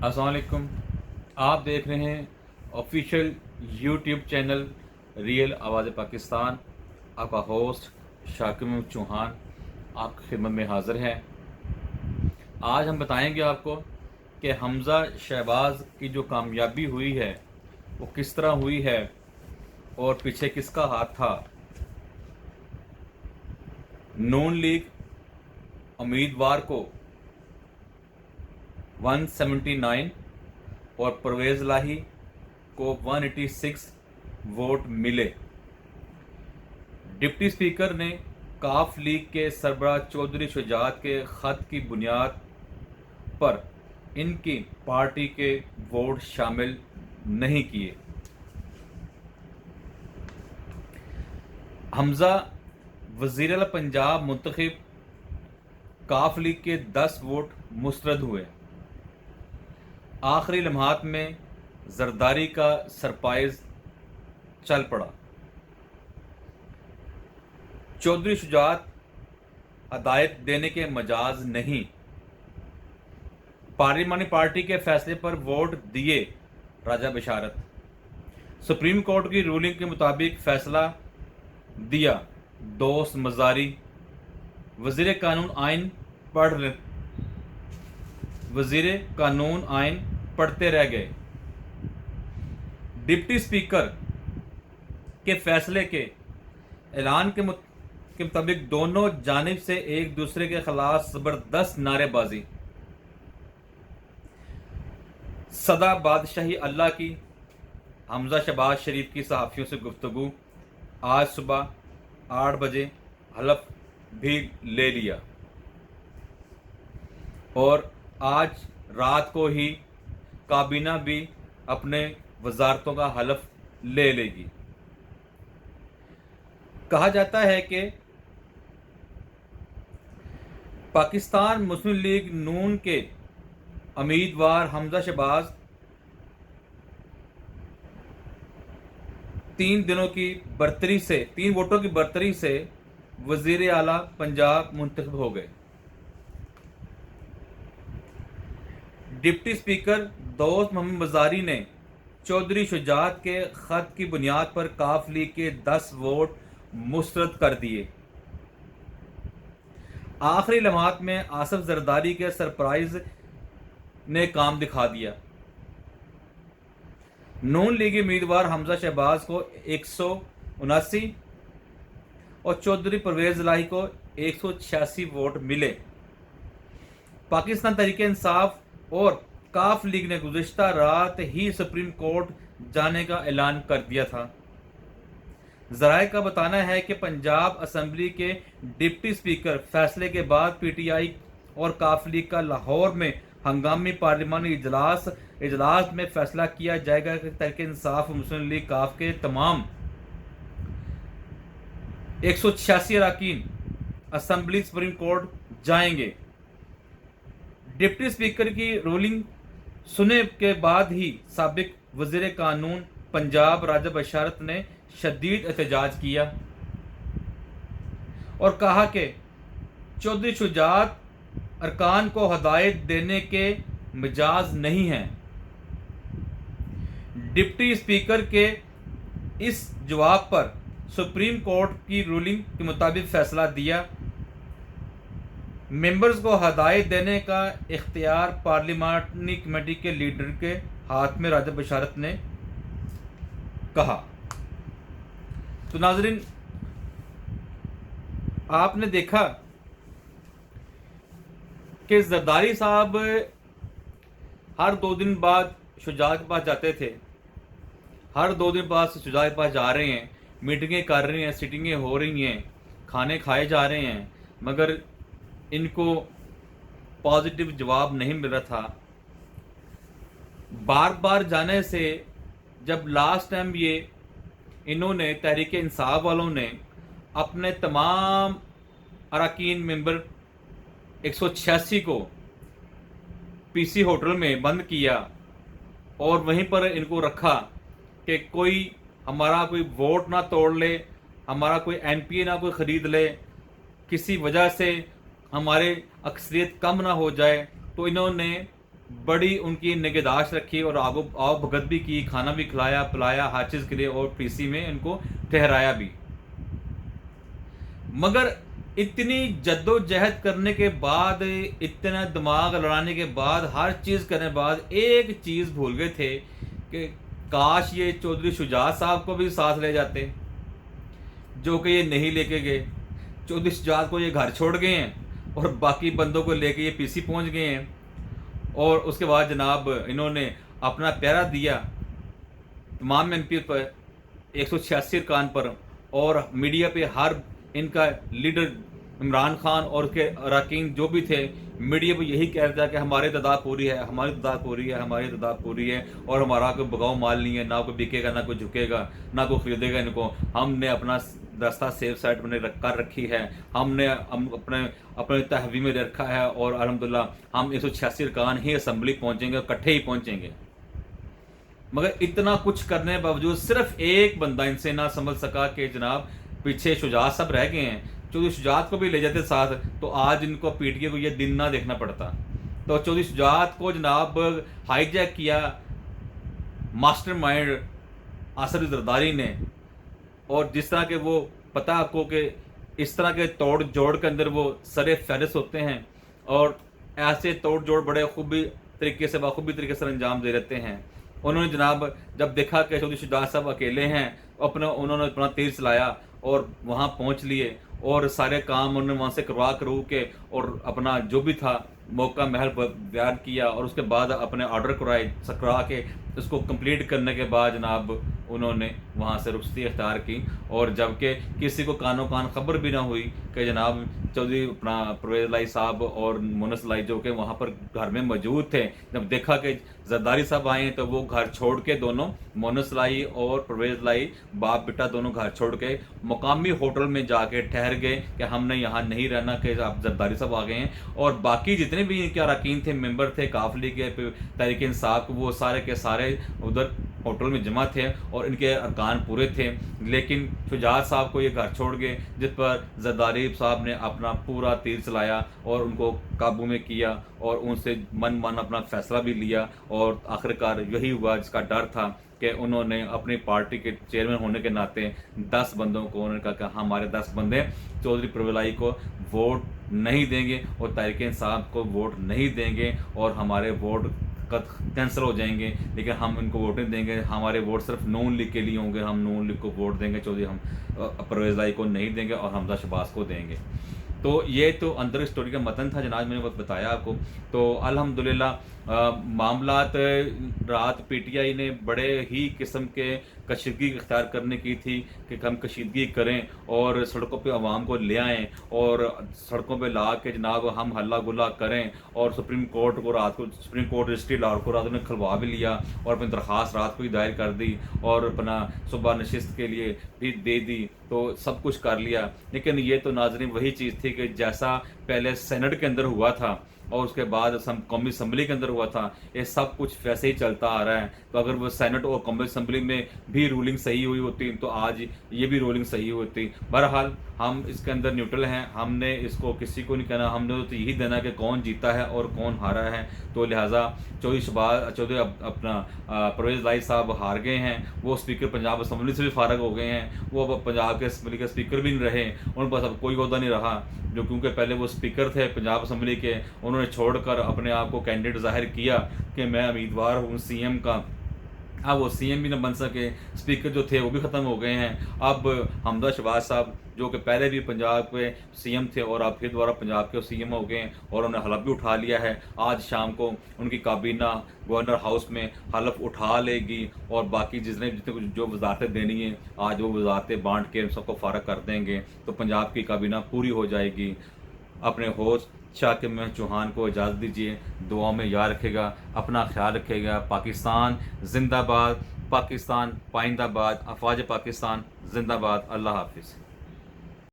अस्सलाम वालेकुम। आप देख रहे हैं ऑफिशियल यूट्यूब चैनल रियल आवाज़ पाकिस्तान। आपका होस्ट शाकिर महमूद चौहान आपकी खिदमत में हाज़िर है। आज हम बताएंगे आपको कि हमज़ा शहबाज की जो कामयाबी हुई है वो किस तरह हुई है और पीछे किसका हाथ था। नून लीग उम्मीदवार को 179 और परवेज़ लाही को 186 वोट मिले। डिप्टी स्पीकर ने काफ लीग के सरबराह चौधरी शुजात के ख़त की बुनियाद पर इनकी पार्टी के वोट शामिल नहीं किए। हमज़ा वज़ीर आला पंजाब मुंतखब, काफ लीग के 10 वोट मुस्तरद हुए। आखिरी लम्हात में जरदारी का सरप्राइज चल पड़ा। चौधरी शुजात हदायत देने के मजाज नहीं, पार्लिमानी पार्टी के फैसले पर वोट दिए राजा बशारत। सुप्रीम कोर्ट की रूलिंग के मुताबिक फैसला दिया दोस्त मजारी। वजीर कानून आइन पढ़ते रह गए। डिप्टी स्पीकर के फैसले के ऐलान के मुताबिक दोनों जानिब से एक दूसरे के खिलाफ जबरदस्त नारेबाजी। सदा बादशाही अल्लाह की। हमज़ा शहबाज शरीफ की सहाफ़ियों से गुफ्तगू। आज सुबह 8 बजे हलफ भी ले लिया और आज रात को ही काबीना भी अपने वजारतों का हलफ ले लेगी। कहा जाता है कि पाकिस्तान मुस्लिम लीग नून के उम्मीदवार हमज़ा शहबाज 3 वोटों की बरतरी से वजीर आला पंजाब मुंतखब हो गए। डिप्टी स्पीकर दोस्त मोहम्मद मजारी ने चौधरी शुजात के खत की बुनियाद पर काफ लीग के 10 वोट मुस्तरद कर दिए। आखिरी लम्हात में आसफ जरदारी के सरप्राइज ने काम दिखा दिया। नून लीगी उम्मीदवार हमज़ा शहबाज को 179 और चौधरी परवेज़ लाही को 186 वोट मिले। पाकिस्तान तहरीक इंसाफ और काफ लीग ने गुज़िश्ता रात ही सुप्रीम कोर्ट जाने का ऐलान कर दिया था। ज़राए का बताना है कि पंजाब असम्बली के डिप्टी स्पीकर फैसले के बाद पीटीआई और काफ लीग का लाहौर में हंगामी पार्लिमानी इजलास में फैसला किया जाएगा कि तहरीक इंसाफ मुस्लिम लीग काफ के तमाम 186 अरकान असम्बली सुप्रीम कोर्ट जाएंगे। डिप्टी स्पीकर की रूलिंग सुने के बाद ही साबिक वजीर कानून पंजाब राजा बशारत ने शदीद एहतजाज किया और कहा कि चौधरी शुजात अरकान को हदायत देने के मिजाज नहीं हैं। डिप्टी स्पीकर के इस जवाब पर सुप्रीम कोर्ट की रूलिंग के मुताबिक फैसला दिया। मेंबर्स को हदायत देने का इख्तियार पार्लिमानी कमेटी के लीडर के हाथ में राजा बशारत ने कहा। तो नाजरीन, आपने देखा कि जरदारी साहब हर 2 दिन बाद शुजात के पास जाते थे। हर 2 दिन बाद शुजात के पास जा रहे हैं, मीटिंगें कर रहे हैं, सिटिंगें हो रही हैं, खाने खाए जा रहे हैं, मगर इनको पॉजिटिव जवाब नहीं मिल रहा था। बार बार जाने से जब लास्ट टाइम इन्होंने तहरीक इंसाफ वालों ने अपने तमाम अरकान मेंबर 186 को पीसी होटल में बंद किया और वहीं पर इनको रखा कि कोई हमारा कोई वोट ना तोड़ ले, हमारा कोई एनपीए ना कोई ख़रीद ले, किसी वजह से हमारे अक्सरियत कम ना हो जाए, तो इन्होंने बड़ी उनकी निगहदाश्त रखी और आओ भगत भी की, खाना भी खिलाया पिलाया हर चीज़ के लिए, और पीसी में इनको ठहराया भी। मगर इतनी जद्दोजहद करने के बाद, इतना दिमाग लड़ाने के बाद, हर चीज़ करने के बाद एक चीज़ भूल गए थे कि काश ये चौधरी शुजात साहब को भी साथ ले जाते, जो कि ये नहीं लेके गए। चौधरी शुजात को ये घर छोड़ गए हैं और बाकी बंदों को लेके ये पीसी पहुंच गए हैं। और उसके बाद जनाब इन्होंने अपना प्यारा दिया तमाम एमपी पर, 186 अरकान पर, और मीडिया पे हर इनका लीडर इमरान खान और उसके अरकान जो भी थे, मीडिया पे यही कह रहा था कि हमारी तादाद पूरी है, हमारी तादाद पूरी है, हमारी तादाद पूरी है, और हमारा कोई बगाव माल नहीं है, ना कोई बिकेगा, ना कोई झुकेगा, ना कोई खरीदेगा इनको। हमने अपना रास्ता सेफ साइड में कर रखी है, हमने अपने अपने तहवी में रखा है, और अल्हम्दुलिल्लाह हम 186 अरकान ही असम्बली पहुँचेंगे, इकट्ठे ही पहुँचेंगे। मगर इतना कुछ करने के बावजूद सिर्फ एक बंदा इनसे ना समझ सका कि जनाब पीछे शुजात सब रह गए हैं। चौधरी शुजात को भी ले जाते साथ तो आज इनको पीटीए को ये दिन ना देखना पड़ता। तो चौधरी शुजात को जनाब हाईजैक किया मास्टरमाइंड आसिफ जरदारी ने, और जिस तरह के वो पता आपको कि इस तरह के तोड़ जोड़ के अंदर वो सरे फहरिस्त होते हैं, और ऐसे तोड़ जोड़ बड़े बखूबी तरीके से अंजाम दे रहते हैं। उन्होंने जनाब जब देखा कि चौधरी शुजात साहब अकेले हैं, उन्होंने अपना तीर चलाया और वहाँ पहुँच लिए, और सारे काम उन्होंने वहाँ से करू के और अपना जो भी था मौका महल बयान किया, और उसके बाद अपने ऑर्डर करा के उसको कंप्लीट करने के बाद जनाब उन्होंने वहाँ से रुखसती इख्तियार की। और जबकि किसी को कानो कान खबर भी ना हुई कि जनाब चौधरी अपना परवेज़ लाई साहब और मुनस लाई जो कि वहाँ पर घर में मौजूद थे, जब देखा कि जरदारी साहब आए हैं तो वो घर छोड़ के दोनों मुनस लाई और परवेज़ लाई बाप बेटा दोनों घर छोड़ के मुकामी होटल में जाके ठहर गए कि हमने यहाँ नहीं रहना कि आप जरदारी साहब आ गए हैं। और बाकी जितने भी इनके अरकान थे, मेंबर थे काफिले के तहरीक इंसाफ, वो सारे के सारे उधर होटल में जमा थे और इनके अरकान पूरे थे। लेकिन शुजात साहब को ये घर छोड़ गए, जिस पर जरदारी साहब ने अपना पूरा तीर चलाया और उनको काबू में किया और उनसे मन अपना फैसला भी लिया। और आखिरकार यही हुआ जिसका डर था कि उन्होंने अपनी पार्टी के चेयरमैन होने के नाते 10 बंदों को उन्होंने कहा कि हमारे 10 बंदे चौधरी परवेज़ लाई को वोट नहीं देंगे और तहरीक इंसाफ को वोट नहीं देंगे, और हमारे वोट कैंसिल हो जाएंगे, लेकिन हम इनको वोट नहीं देंगे, हमारे वोट सिर्फ नून लीग के लिए होंगे, हम नून लीग को वोट देंगे, चौधरी हम परवेज़ लाई को नहीं देंगे और हमजा शहबाज को देंगे। तो ये तो अंदर स्टोरी का मतन था जनाब, मैंने बताया आपको। तो अल्हम्दुलिल्लाह मामलात रात पीटीआई ने बड़े ही किस्म के कशीदगी इख्तियार करने की थी कि हम कशीदगी करें और सड़कों पे आवाम को ले आएँ और सड़कों पे ला के जनाब हम हल्ला गुल्ला करें। और सुप्रीम कोर्ट को रात को सुप्रीम कोर्ट रजिस्ट्री लाहौर को रात में खुलवा भी लिया और अपनी दरख्वास्त रात को ही दायर कर दी और अपना सुबह नशिस्त के लिए भी दे दी, तो सब कुछ कर लिया। लेकिन ये तो नाज़रीन वही चीज़ थी कि जैसा पहले सेनेट के अंदर हुआ था और उसके बाद कौमी असम्बली के अंदर हुआ था, ये सब कुछ वैसे ही चलता आ रहा है। तो अगर वो सेनेट और कौमी असम्बली में भी रूलिंग सही हुई होती तो आज ये भी रूलिंग सही होती। बहरहाल हम इसके अंदर न्यूट्रल हैं, हमने इसको किसी को नहीं कहना, हमने तो यही देना कि कौन जीता है और कौन हारा है। तो लिहाजा चौधरी अपना परवेज़ लाई साहब हार गए हैं, वो स्पीकर पंजाब असम्बली से भी फारग हो गए हैं, वो अब पंजाब के असम्बली के स्पीकर भी नहीं रहे, उनके पास अब कोई ओहदा नहीं रहा, जो क्योंकि पहले वो स्पीकर थे पंजाब असम्बली के, उन्होंने छोड़कर अपने आप को कैंडिडेट जाहिर किया कि मैं उम्मीदवार हूँ सीएम का। अब वो सीएम भी न बन सके, स्पीकर जो थे वो भी ख़त्म हो गए हैं। अब हमजा शहबाज साहब जो कि पहले भी पंजाब के सीएम थे और अब फिर दोबारा पंजाब के सीएम हो गए हैं और उन्होंने हलफ भी उठा लिया है। आज शाम को उनकी काबीना गवर्नर हाउस में हलफ उठा लेगी और बाकी जितने जो वजारतें देनी हैं आज वो वजारतें बांट के सबको फारग कर देंगे, तो पंजाब की काबीना पूरी हो जाएगी। अपने होस्ट शाकिब महमूद चौहान को इजाज़त दीजिए, दुआ में याद रखेगा, अपना ख्याल रखेगा। पाकिस्तान जिंदाबाद, पाकिस्तान पाइंदाबाद, अफवाज पाकिस्तान जिंदाबाद। अल्लाह हाफिज़।